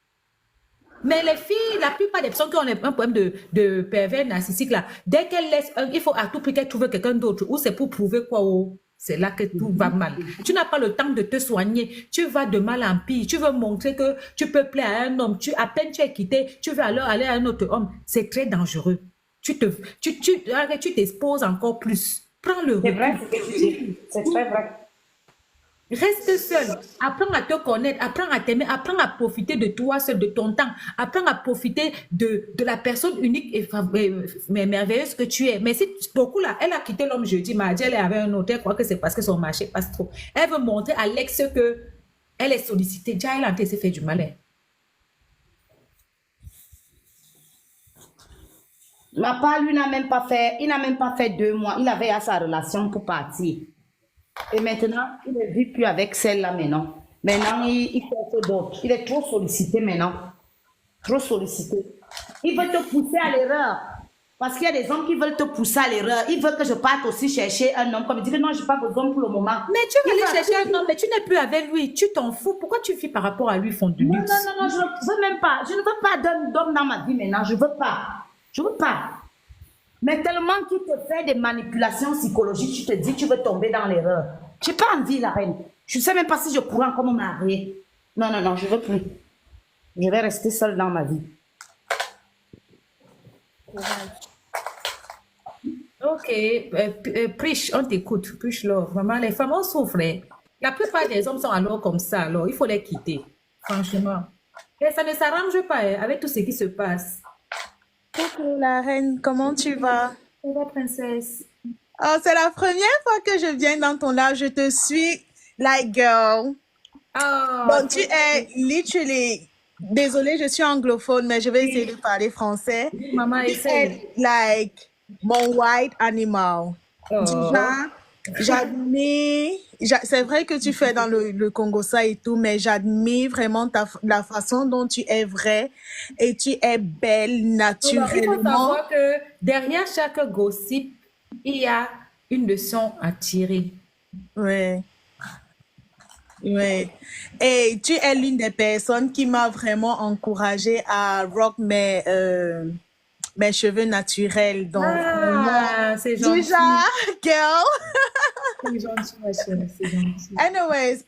Speaker 1: Mais les filles, la plupart des personnes qui ont un problème de pervers narcissique, là, dès qu'elles laissent un, il faut à tout prix qu'elles trouvent quelqu'un d'autre. Ou c'est pour prouver quoi? Oh, c'est là que tout va mal. Tu n'as pas le temps de te soigner. Tu vas de mal en pire. Tu veux montrer que tu peux plaire à un homme. À peine tu es quitté, tu veux alors aller à un autre homme. C'est très dangereux. Tu t'exposes encore plus. Prends le
Speaker 8: C'est vrai
Speaker 1: recul.
Speaker 8: ce que tu dis. C'est très vrai.
Speaker 1: Reste seul. Apprends à te connaître, apprends à t'aimer, apprends à profiter de toi seul, de ton temps. Apprends à profiter de la personne unique et mais merveilleuse que tu es. Mais si beaucoup là, elle a quitté l'homme jeudi, mardi, elle est avec un autre, elle croit que c'est parce que son marché passe trop. Elle veut montrer à l'ex que elle est sollicitée. Déjà, elle a s'est fait du malin.
Speaker 8: Ma part, lui, il n'a même pas fait 2 mois. Il avait à sa relation pour partir. Et maintenant, il ne vit plus avec celle-là maintenant. Maintenant, il fait d'autres. Il est trop sollicité maintenant. Trop sollicité. Il veut te pousser à l'erreur. Parce qu'il y a des hommes qui veulent te pousser à l'erreur. Ils veulent que je parte aussi chercher un homme. Comme il dit que non, je n'ai pas besoin pour le moment.
Speaker 1: Mais tu veux aller chercher un homme, mais tu n'es plus avec lui. Tu t'en fous. Pourquoi tu vis par rapport à lui, fond de
Speaker 8: Non,
Speaker 1: luxe?
Speaker 8: non, je ne veux même pas. Je ne veux pas d'homme dans ma vie maintenant. Je ne veux pas. Je ne veux pas. Mais tellement qu'il te fait des manipulations psychologiques, tu te dis que tu veux tomber dans l'erreur. Je n'ai pas envie, la reine. Je ne sais même pas si je pourrais encore me marier. Non, je ne veux plus. Je vais rester seule dans ma vie.
Speaker 1: Ok, Priche, on t'écoute. Priche, love. Maman, les femmes, on souffre. Hein. La plupart des hommes sont alors comme ça, alors il faut les quitter. Franchement. Et ça ne s'arrange pas hein, avec tout ce qui se passe.
Speaker 9: Coucou la reine, comment tu vas?
Speaker 1: Ça va, princesse?
Speaker 9: Oh, c'est la première fois que je viens dans ton live. Je te suis, like girl.
Speaker 1: Oh,
Speaker 9: Bon, tu es literally... Désolée, je suis anglophone, mais je vais essayer de parler français.
Speaker 1: maman,
Speaker 9: Tu
Speaker 1: essaie.
Speaker 9: es, like, mon white animal.
Speaker 1: Oh.
Speaker 9: Déjà, j'admire... C'est vrai que tu fais dans le Congo ça et tout, mais j'admire vraiment la façon dont tu es vraie et tu es belle
Speaker 1: Alors, il faut
Speaker 9: naturellement.
Speaker 1: savoir que derrière chaque gossip, il y a une leçon à tirer.
Speaker 9: Ouais. Ouais. Et tu es l'une des personnes qui m'a vraiment encouragée à rock mes cheveux naturels. Donc,
Speaker 1: Ah, c'est gentil.
Speaker 9: déjà, girl.
Speaker 1: C'est gentil, ma chérie, c'est gentil.
Speaker 9: Anyways,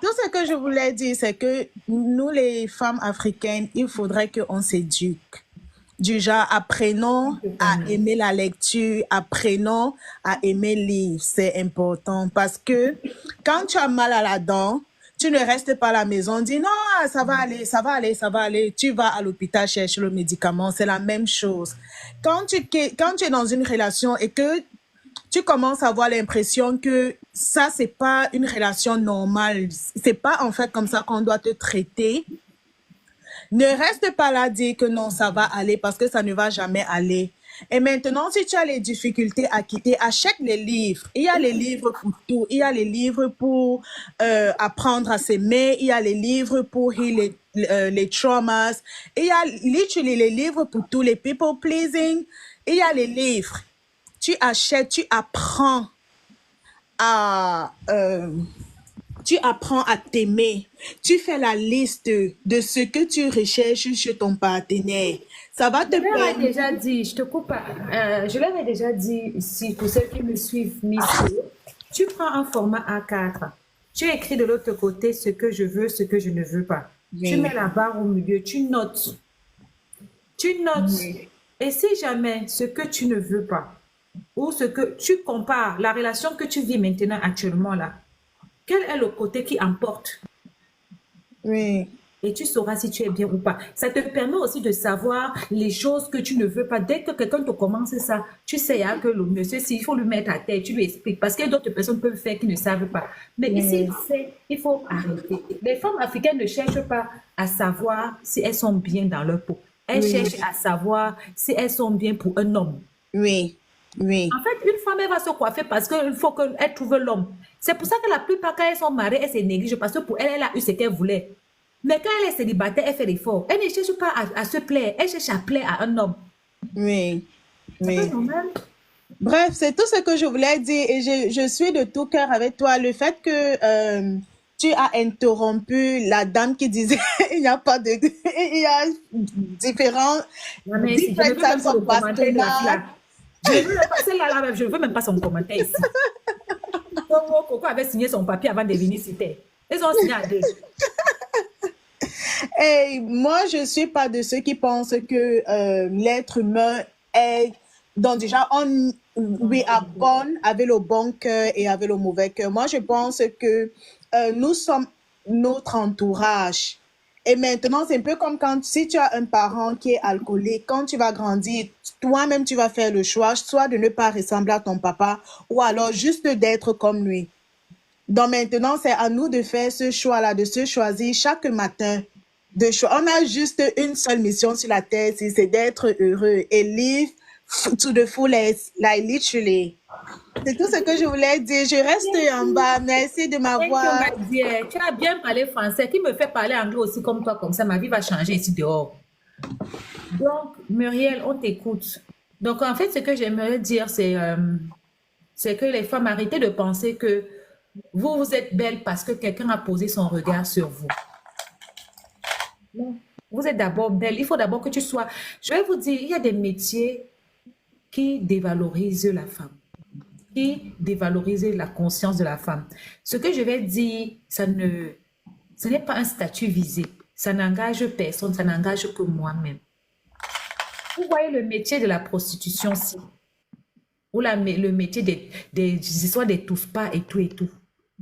Speaker 9: tout ce que je voulais dire, c'est que nous, les femmes africaines, il faudrait qu'on s'éduque. Du genre, apprenons à aimer la lecture, apprenons à aimer lire. C'est important parce que quand tu as mal à la dent, tu ne restes pas à la maison, dis non, ça va aller, ça va aller, ça va aller. Tu vas à l'hôpital chercher le médicament, c'est la même chose. Quand tu es dans une relation et que tu commences à avoir l'impression que ça, c'est pas une relation normale, c'est pas en fait comme ça qu'on doit te traiter, ne reste pas là à dire que non, ça va aller parce que ça ne va jamais aller. Et maintenant, si tu as les difficultés à quitter, achète les livres. Il y a les livres pour tout. Il y a les livres pour apprendre à s'aimer. Il y a les livres pour heal les traumas. Il y a literally les livres pour tous les people pleasing. Il y a les livres. Tu achètes, tu apprends à t'aimer. Tu fais la liste de ce que tu recherches chez ton partenaire. Ça va te
Speaker 1: Je leur ai
Speaker 9: permettre.
Speaker 1: déjà dit, je te coupe pas. Je leur ai déjà dit ici, pour ceux qui me suivent, Miss, tu prends un format A4. Tu écris de l'autre côté ce que je veux, ce que je ne veux pas. Tu mets la barre au milieu, tu notes. Tu notes. Et si jamais ce que tu ne veux pas, ou ce que tu compares, la relation que tu vis maintenant actuellement là, quel est le côté qui emporte?
Speaker 9: Oui.
Speaker 1: Et tu sauras si tu es bien ou pas. Ça te permet aussi de savoir les choses que tu ne veux pas. Dès que quelqu'un te commence ça, tu sais hein, que le monsieur, s'il faut lui mettre à terre, tu lui expliques. Parce que d'autres personnes peuvent faire qui ne savent pas. Mais ici, il faut arrêter. Les femmes africaines ne cherchent pas à savoir si elles sont bien dans leur peau. Elles cherchent à savoir si elles sont bien pour un homme.
Speaker 9: Oui. Oui.
Speaker 1: En fait, une femme, elle va se coiffer parce qu'il faut qu'elle trouve l'homme. C'est pour ça que la plupart, quand elles sont mariées, elles se négligent parce que pour elle, elle a eu ce qu'elle voulait. Mais quand elle est célibataire, elle fait l'effort. Elle ne cherche pas à se plaire. Elle cherche à plaire à un homme.
Speaker 9: Oui.
Speaker 1: C'est pas normal.
Speaker 9: Bref, c'est tout ce que je voulais dire et je suis de tout cœur avec toi. Le fait que tu as interrompu la dame qui disait il n'y a pas de... il y a différents...
Speaker 1: Non, mais si, je ne veux même pas le commentaire là. Je ne veux même pas, celle-là, je ne veux même pas son commentaire ici. Coco avait signé son papier avant de venir citer. Ils ont signé à deux.
Speaker 9: Et moi, je ne suis pas de ceux qui pensent que l'être humain est... Donc déjà, we are born avec le bon cœur et avec le mauvais cœur. Moi, je pense que nous sommes notre entourage. Et maintenant, c'est un peu comme quand, si tu as un parent qui est alcoolique, quand tu vas grandir, toi-même, tu vas faire le choix, soit de ne pas ressembler à ton papa, ou alors juste d'être comme lui. Donc maintenant, c'est à nous de faire ce choix-là, de se choisir chaque matin. On a juste une seule mission sur la terre, c'est d'être heureux et live to the fullest, like literally. C'est tout ce que je voulais dire. Je reste en bas. Merci de m'avoir.
Speaker 1: Tu as bien parlé français. Qui me fait parler anglais aussi comme toi, comme ça, ma vie va changer ici dehors. Donc, Muriel, on t'écoute. Donc, en fait, ce que j'aimerais dire, c'est que les femmes, arrêtez de penser que vous êtes belle parce que quelqu'un a posé son regard sur vous. Non. Vous êtes d'abord belle. Il faut d'abord que tu sois... Je vais vous dire, il y a des métiers qui dévalorisent la femme, qui dévalorisent la conscience de la femme. Ce que je vais dire, ce n'est pas un statut visé. Ça n'engage personne, ça n'engage que moi-même. Vous voyez le métier de la prostitution-ci, ou le métier des histoires des tous-pas et tout et tout.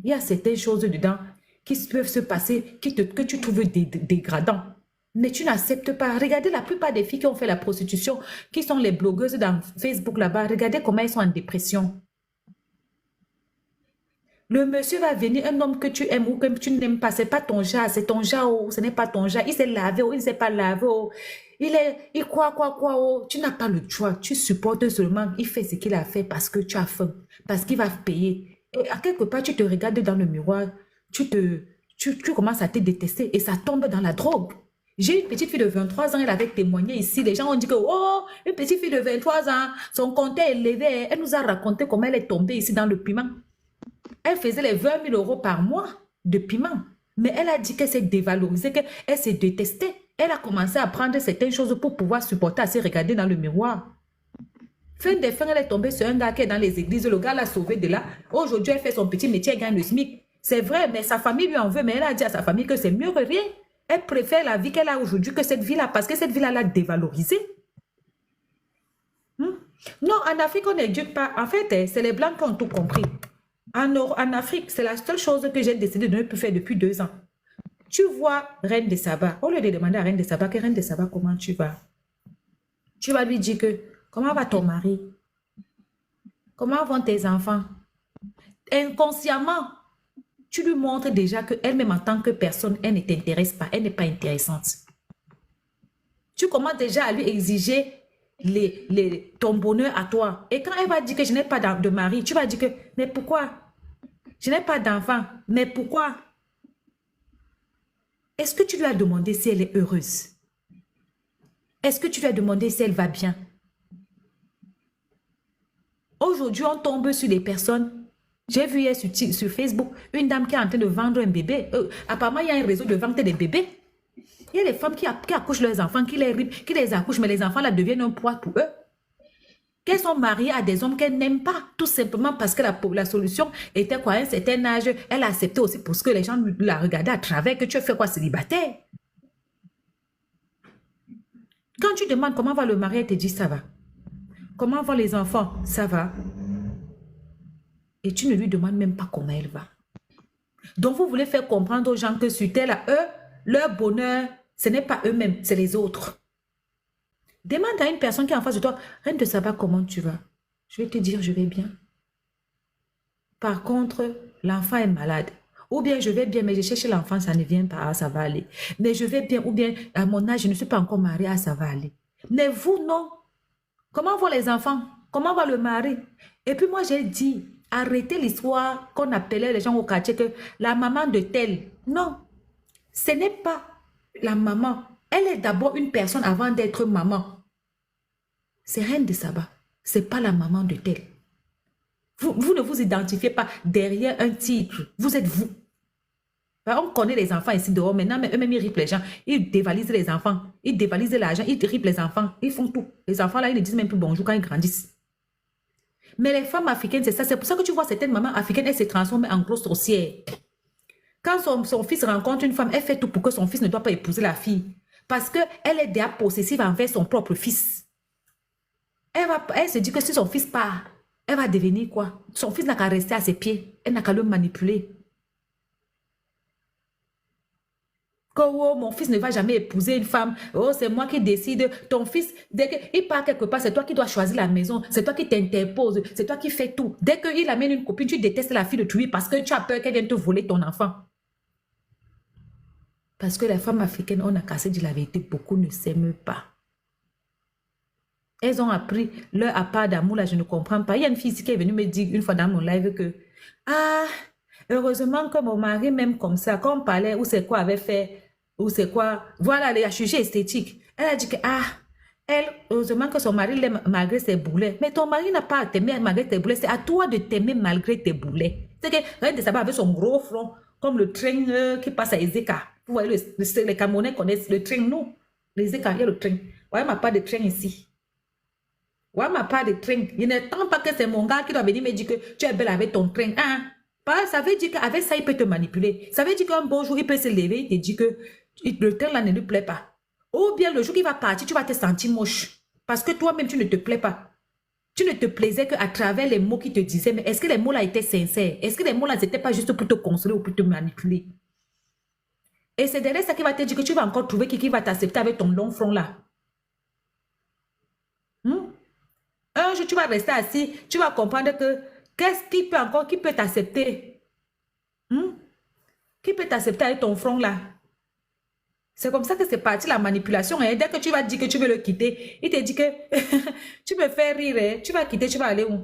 Speaker 1: Il y a certaines choses dedans qui peuvent se passer, que tu trouves dégradant. Mais tu n'acceptes pas. Regardez la plupart des filles qui ont fait la prostitution, qui sont les blogueuses dans Facebook là-bas. Regardez comment elles sont en dépression. Le monsieur va venir, un homme que tu aimes ou que tu n'aimes pas, c'est pas ton genre, c'est ton genre, oh, ce n'est pas ton genre. Il s'est lavé, oh, il ne s'est pas lavé, oh. Il quoi, oh. Tu n'as pas le choix. Tu supportes seulement. Il fait ce qu'il a fait parce que tu as faim, parce qu'il va payer. Et à quelque part, tu te regardes dans le miroir, tu commences à te détester et ça tombe dans la drogue. J'ai une petite fille de 23 ans, elle avait témoigné ici. Les gens ont dit que, oh, une petite fille de 23 ans, son compte est élevé. Elle nous a raconté comment elle est tombée ici dans le piment. Elle faisait les 20 000 euros par mois de piment. Mais elle a dit qu'elle s'est dévalorisée, qu'elle s'est détestée. Elle a commencé à prendre certaines choses pour pouvoir supporter, à se regarder dans le miroir. Fin des fins, elle est tombée sur un gars qui est dans les églises. Le gars l'a sauvée de là. Aujourd'hui, elle fait son petit métier, elle gagne le SMIC. C'est vrai, mais sa famille lui en veut. Mais elle a dit à sa famille que c'est mieux que rien. Elle préfère la vie qu'elle a aujourd'hui que cette vie-là, parce que cette vie-là l'a dévalorisée. Hmm? Non, en Afrique, on n'éduque pas. En fait, c'est les Blancs qui ont tout compris. En Afrique, c'est la seule chose que j'ai décidé de ne plus faire depuis 2 ans. Tu vois Reine de Saba, au lieu de demander à Reine de Saba, que Reine de Saba, comment tu vas? Tu vas lui dire que, comment va ton mari? Comment vont tes enfants? Inconsciemment, tu lui montres déjà qu'elle-même en tant que personne, elle ne t'intéresse pas, elle n'est pas intéressante. Tu commences déjà à lui exiger ton bonheur à toi. Et quand elle va dire que je n'ai pas de mari, tu vas dire que, mais pourquoi? Je n'ai pas d'enfant, mais pourquoi? Est-ce que tu lui as demandé si elle est heureuse? Est-ce que tu lui as demandé si elle va bien? Aujourd'hui, on tombe sur des personnes. J'ai vu hier sur Facebook une dame qui est en train de vendre un bébé. Apparemment, il y a un réseau de vente des bébés. Il y a des femmes qui accouchent leurs enfants, qui les accouchent, mais les enfants là deviennent un poids pour eux. Qu'elles sont mariées à des hommes qu'elles n'aiment pas, tout simplement parce que la solution était quoi, à un certain âge, elle a accepté aussi parce que les gens la regardaient à travers, que tu as fait quoi, célibataire. Quand tu demandes comment va le mari, elle te dit ça va. Comment vont les enfants, ça va. Et tu ne lui demandes même pas comment elle va. Donc vous voulez faire comprendre aux gens que sur terre, eux, leur bonheur, ce n'est pas eux-mêmes, c'est les autres. Demande à une personne qui est en face de toi, Reine de Saba, comment tu vas? Je vais te dire, je vais bien. Par contre, l'enfant est malade. Ou bien je vais bien, mais je cherche l'enfant, ça ne vient pas, ça va aller. Mais je vais bien, ou bien à mon âge, je ne suis pas encore mariée, ça va aller. Mais vous, non. Comment vont les enfants? Comment va le mari? Et puis moi, j'ai dit, arrêtez l'histoire qu'on appelait les gens au quartier que la maman de tel. Non, ce n'est pas la maman. Elle est d'abord une personne avant d'être maman. C'est Reine de Saba. Ce n'est pas la maman de tel. Vous ne vous identifiez pas derrière un titre. Vous êtes vous. On connaît les enfants ici dehors. Maintenant, mais eux-mêmes, ils ripent les gens. Ils dévalisent les enfants. Ils dévalisent l'argent. Ils ripent les enfants. Ils font tout. Les enfants, là, ils ne disent même plus bonjour quand ils grandissent. Mais les femmes africaines, c'est ça. C'est pour ça que tu vois certaines mamans africaines, elles se transforment en grosses sorcières. Quand son fils rencontre une femme, elle fait tout pour que son fils ne doit pas épouser la fille. Parce qu'elle est déjà possessive envers son propre fils. Elle se dit que si son fils part, elle va devenir quoi? Son fils n'a qu'à rester à ses pieds. Elle n'a qu'à le manipuler. Que oh, mon fils ne va jamais épouser une femme. Oh, c'est moi qui décide. Ton fils, dès qu'il part quelque part, c'est toi qui dois choisir la maison. C'est toi qui t'interposes. C'est toi qui fais tout. Dès qu'il amène une copine, tu détestes la fille de tuer parce que tu as peur qu'elle vienne te voler ton enfant. Parce que les femmes africaines, on a cassé de la vérité. Beaucoup ne s'aiment pas. Elles ont appris leur appart d'amour, là, je ne comprends pas. Il y a une fille ici qui est venue me dire une fois dans mon live que ah, heureusement que mon mari m'aime comme ça. Quand on parlait, ou c'est quoi avait fait, ou c'est quoi, voilà, les jugé esthétique. Elle a dit que heureusement que son mari l'aime malgré ses boulets. Mais ton mari n'a pas à t'aimer malgré tes boulets. C'est à toi de t'aimer malgré tes boulets. C'est que Reine de Saba avait son gros front, comme le train qui passe à Ezeka. Vous voyez, les Camerounais connaissent le train, non? Les Ezeka, il y a le train. Vous voyez, ma part de train ici. Ouais, ma part de train. Il ne tend pas que c'est mon gars qui doit venir me dire que tu es belle avec ton train. Ah, ça veut dire qu'avec ça, il peut te manipuler. Ça veut dire qu'un beau jour, il peut se lever et te dire que le train là ne lui plaît pas. Ou bien le jour qu'il va partir, tu vas te sentir moche. Parce que toi-même, tu ne te plais pas. Tu ne te plaisais qu'à travers les mots qu'il te disaient. Mais est-ce que les mots là étaient sincères? Est-ce que les mots là, n'étaient pas juste pour te consoler ou pour te manipuler? Et c'est derrière ça qui va te dire que tu vas encore trouver qui va t'accepter avec ton long front là. Un jour, tu vas rester assis, tu vas comprendre que qu'est-ce qui peut t'accepter? Qui peut t'accepter avec ton front là? C'est comme ça que c'est parti la manipulation. Hein? Dès que tu vas dire que tu veux le quitter, il te dit que tu me fais rire, hein? Tu vas quitter, tu vas aller où?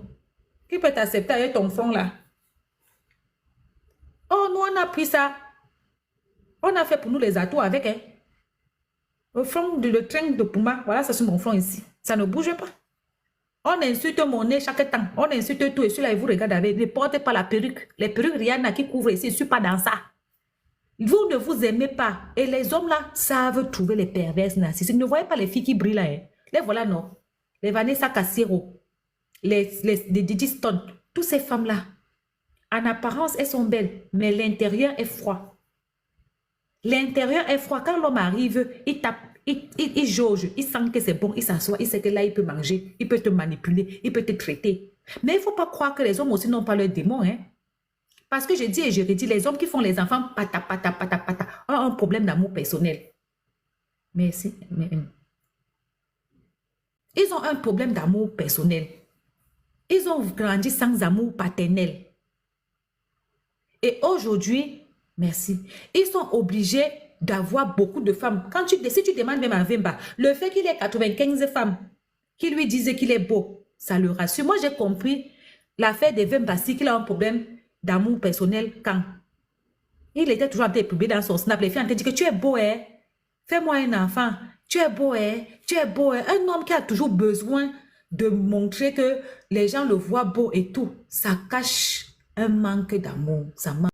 Speaker 1: Qui peut t'accepter avec ton front là? Oh, nous on a pris ça. On a fait pour nous les atouts avec. Hein? Le front le train de Puma, voilà, ça c'est mon front ici. Ça ne bouge pas. On insulte mon nez chaque temps. On insulte tout. Et celui-là, il vous regarde avec. Ne portez pas la perruque. Les perruques Rihanna qui couvrent ici, je ne suis pas dans ça. Vous ne vous aimez pas. Et les hommes là savent trouver les perverses narcissiques. Ne voyez pas les filles qui brillent là. Hein. Les voilà, non. Les Vanessa Cassiro. Les Didi Stone. Toutes ces femmes-là. En apparence, elles sont belles. Mais l'intérieur est froid. L'intérieur est froid. Quand l'homme arrive, il tape. Il jauge, il sent que c'est bon, il s'assoit, il sait que là, il peut manger, il peut te manipuler, il peut te traiter. Mais il ne faut pas croire que les hommes aussi n'ont pas leurs démons, hein. Parce que je dis et je redis, les hommes qui font les enfants pata, pata, pata, pata, ont un problème d'amour personnel. Merci. Ils ont un problème d'amour personnel. Ils ont grandi sans amour paternel. Et aujourd'hui, merci, ils sont obligés d'avoir beaucoup de femmes. Si tu demandes même à Vemba, le fait qu'il ait 95 femmes qui lui disent qu'il est beau, ça le rassure. Moi, j'ai compris l'affaire de Vemba, si qu'il a un problème d'amour personnel quand il était toujours en train de publier dans son snap. Les filles ont dit que tu es beau, hein? Fais-moi un enfant. Tu es beau, hein? Tu es beau, hein? Un homme qui a toujours besoin de montrer que les gens le voient beau et tout, ça cache un manque d'amour. Ça manque